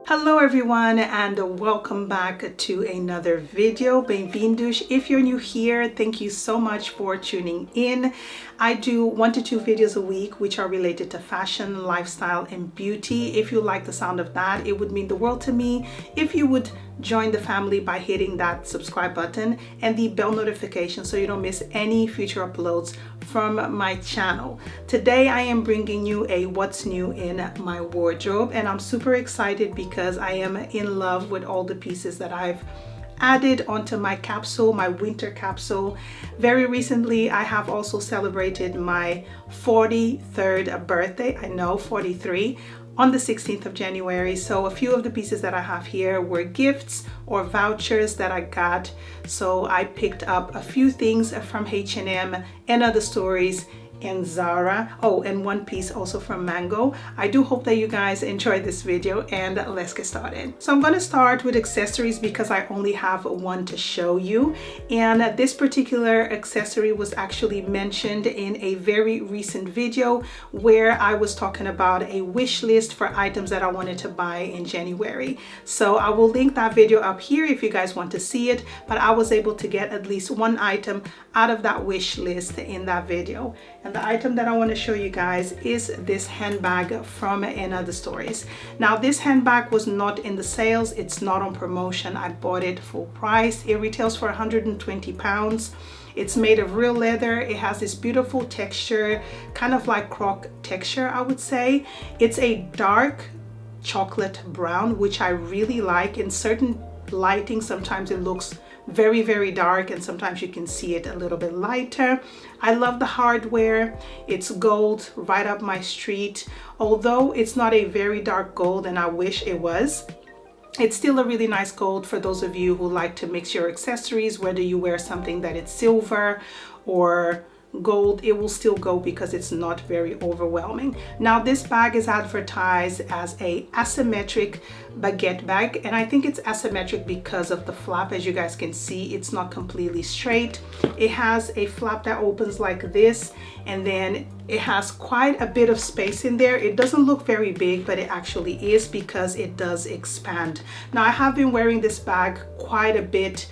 Hello everyone and welcome back to another video. Bem-vindos. If you're new here, thank you so much for tuning in. I do 1 to 2 videos a week which are related to fashion, lifestyle and beauty. If you like the sound of that, it would mean the world to me if you would join the family by hitting that subscribe button and the bell notification so you don't miss any future uploads from my channel. Today I am bringing you a what's new in my wardrobe, and I'm super excited because I am in love with all the pieces that I've added onto my capsule, my winter capsule. Very recently I have also celebrated my 43rd birthday. I know, 43, on the 16th of January. So a few of the pieces that I have here were gifts or vouchers that I got. So I picked up a few things from H&M and other stores and Zara. Oh, and one piece also from Mango. I do hope that you guys enjoyed this video, and let's get started. So I'm going to start with accessories because I only have one to show you, and this particular accessory was actually mentioned in a very recent video where I was talking about a wish list for items that I wanted to buy in January. So I will link that video up here if you guys want to see it, but I was able to get at least one item out of that wish list in that video. And the item that I want to show you guys is this handbag from another stores. Now this handbag was not in the sales, it's not on promotion. I bought it full price. It retails for 120 pounds. It's made of real leather. It has this beautiful texture, kind of like croc texture, I would say. It's a dark chocolate brown, which I really like. In certain lighting, sometimes it looks very dark, and sometimes you can see it a little bit lighter. I love the hardware. It's gold, right up my street. Although it's not a very dark gold, and I wish it was, it's still a really nice gold for those of you who like to mix your accessories. Whether you wear something that it's silver or gold, it will still go because it's not very overwhelming. Now this bag is advertised as a asymmetric baguette bag, and I think it's asymmetric because of the flap. As you guys can see, it's not completely straight. It has a flap that opens like this, and then it has quite a bit of space in there. It doesn't look very big, but it actually is because it does expand. Now I have been wearing this bag quite a bit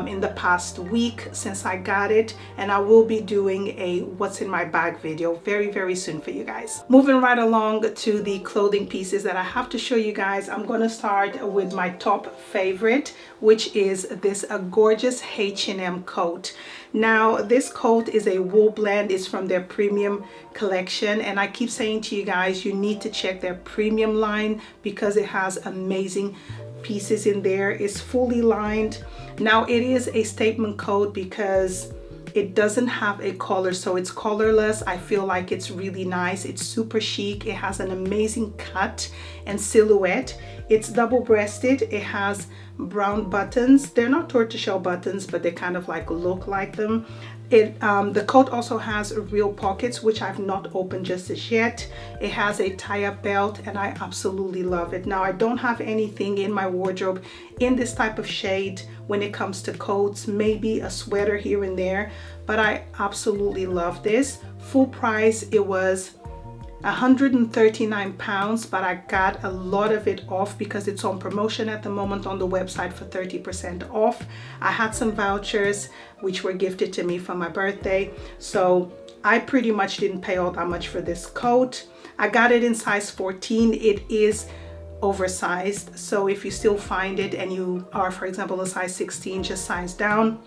in the past week since I got it, and I will be doing a what's in my bag video very soon for you guys. Moving right along to the clothing pieces that I have to show you guys, I'm going to start with my top favorite, which is this gorgeous H&M coat. Now this coat is a wool blend. It's from their premium collection, and I keep saying to you guys, you need to check their premium line because it has amazing pieces in there. It's fully lined. Now it is a statement coat because it doesn't have a collar, so it's collarless. I feel like it's really nice. It's super chic. It has an amazing cut and silhouette. It's double-breasted. It has brown buttons. They're not tortoiseshell buttons, but they kind of like look like them. The coat also has real pockets, which I've not opened just as yet. It has a tie-up belt, and I absolutely love it. Now I don't have anything in my wardrobe in this type of shade when it comes to coats, maybe a sweater here and there, but I absolutely love this. Full price, it was 139 pounds, but I got a lot of it off because it's on promotion at the moment on the website for 30% off. I had some vouchers which were gifted to me for my birthday, so I pretty much didn't pay all that much for this coat. I got it in size 14. It is oversized, so if you still find it and you are, for example, a size 16, just size down.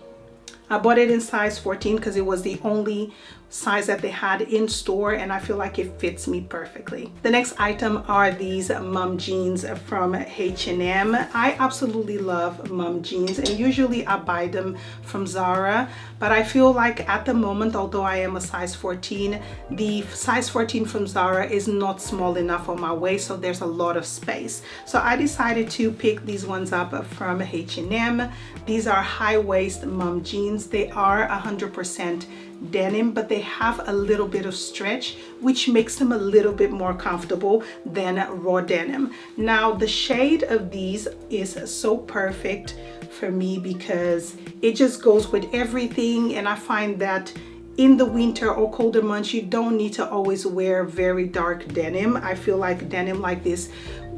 I bought it in size 14 because it was the only size that they had in store, and I feel like it fits me perfectly. The next item are these mom jeans from H&M. I absolutely love mom jeans, and usually I buy them from Zara, but I feel like at the moment, although I am a size 14, the size 14 from Zara is not small enough on my waist, so there's a lot of space. So I decided to pick these ones up from H&M. These are high waist mom jeans. They are 100% denim, but they have a little bit of stretch, which makes them a little bit more comfortable than raw denim. Now the shade of these is so perfect for me because it just goes with everything, and I find that in the winter or colder months you don't need to always wear very dark denim. I feel like denim like this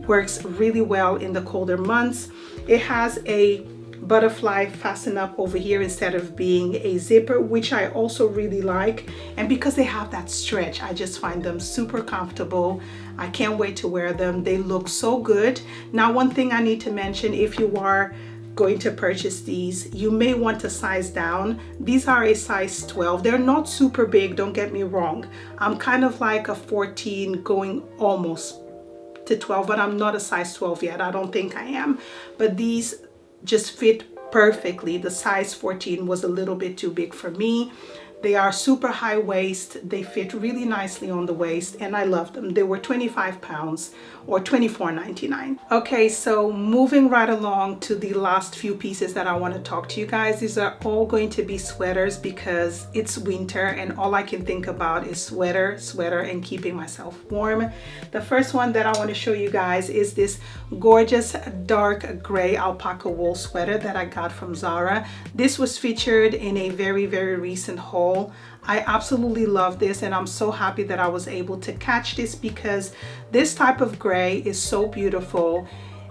works really well in the colder months. It has a butterfly fasten up over here instead of being a zipper, which I also really like. And because they have that stretch, I just find them super comfortable. I can't wait to wear them. They look so good. Now, one thing I need to mention, if you are going to purchase these, you may want to size down. These are a size 12. They're not super big, don't get me wrong. I'm kind of like a 14 going almost to 12, but I'm not a size 12 yet. I don't think I am. But these just fit perfectly. The size 14 was a little bit too big for me. They are super high waist. They fit really nicely on the waist and I love them. They were 25 pounds or $24.99. Okay, so moving right along to the last few pieces that I want to talk to you guys. These are all going to be sweaters because it's winter and all I can think about is sweater, and keeping myself warm. The first one that I want to show you guys is this gorgeous dark gray alpaca wool sweater that I got from Zara. This was featured in a very recent haul. I absolutely love this and I'm so happy that I was able to catch this because this type of gray is so beautiful.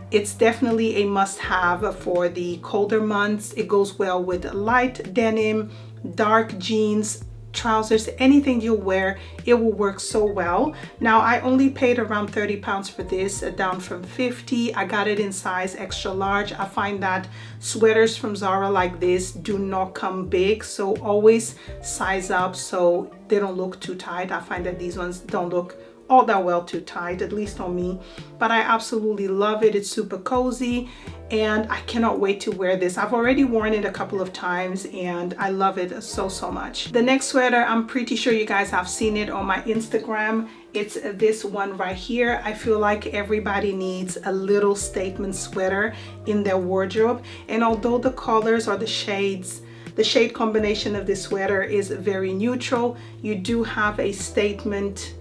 It's definitely a must-have for the colder months. It goes well with light denim, dark jeans, trousers, anything you wear, it will work so well. Now I only paid around 30 pounds for this, down from 50. I got it in size extra large. I find that sweaters from Zara like this do not come big, so always size up so they don't look too tight. I find that these ones don't look all that well too tight, at least on me, but I absolutely love it. It's super cozy and I cannot wait to wear this. I've already worn it a couple of times and I love it so much. The next sweater, I'm pretty sure you guys have seen it on my Instagram. It's this one right here. I feel like everybody needs a little statement sweater in their wardrobe, and although the colors or the shade combination of this sweater is very neutral, you do have a statement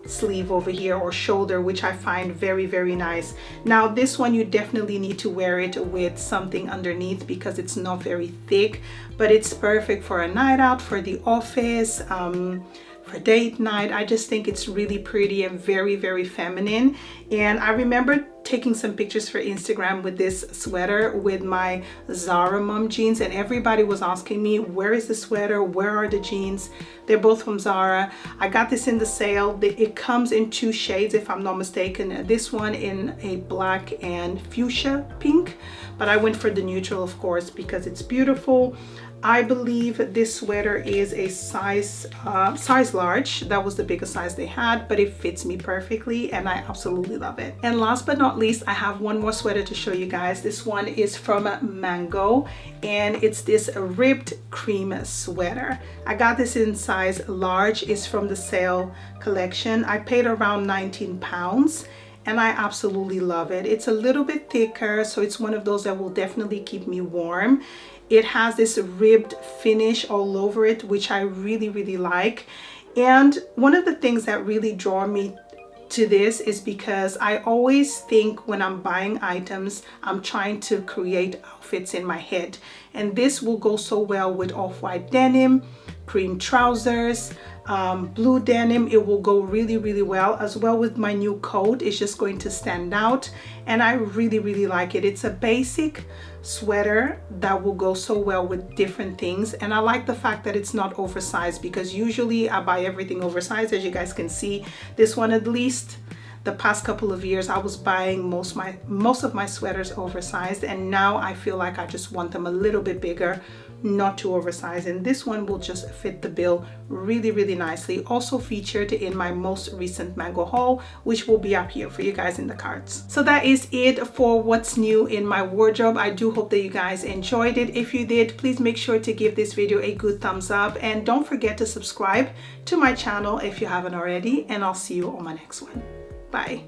sleeve over here or shoulder, which I find very nice. Now this one you definitely need to wear it with something underneath because it's not very thick, but it's perfect for a night out, for the office, for date night. I just think it's really pretty and very feminine. And I remember taking some pictures for Instagram with this sweater with my Zara mom jeans, and everybody was asking me, where is the sweater, where are the jeans? They're both from Zara. I got this in the sale. It comes in 2 shades if I'm not mistaken. This one in a black and fuchsia pink, but I went for the neutral, of course, because it's beautiful. I believe this sweater is a size large. That was the biggest size they had, but it fits me perfectly and I absolutely love it. And last but not least, I have one more sweater to show you guys. This one is from Mango and it's this ribbed cream sweater. I got this in size large. It's from the sale collection. I paid around 19 pounds. And I absolutely love it. It's a little bit thicker, so it's one of those that will definitely keep me warm. It has this ribbed finish all over it, which I really like. And one of the things that really draw me to this is because I always think when I'm buying items, I'm trying to create outfits in my head. And this will go so well with off-white denim, cream trousers, blue denim. It will go really well, as well with my new coat. It's just going to stand out and I really like it. It's a basic sweater that will go so well with different things, and I like the fact that it's not oversized because usually I buy everything oversized. As you guys can see, this one, at least the past couple of years, I was buying most of my sweaters oversized, and now I feel like I just want them a little bit bigger, not too oversized, and this one will just fit the bill really nicely. Also featured in my most recent Mango haul, which will be up here for you guys in the cards. So that is it for what's new in my wardrobe. I do hope that you guys enjoyed it. If you did, please make sure to give this video a good thumbs up and don't forget to subscribe to my channel if you haven't already, and I'll see you on my next one. Bye.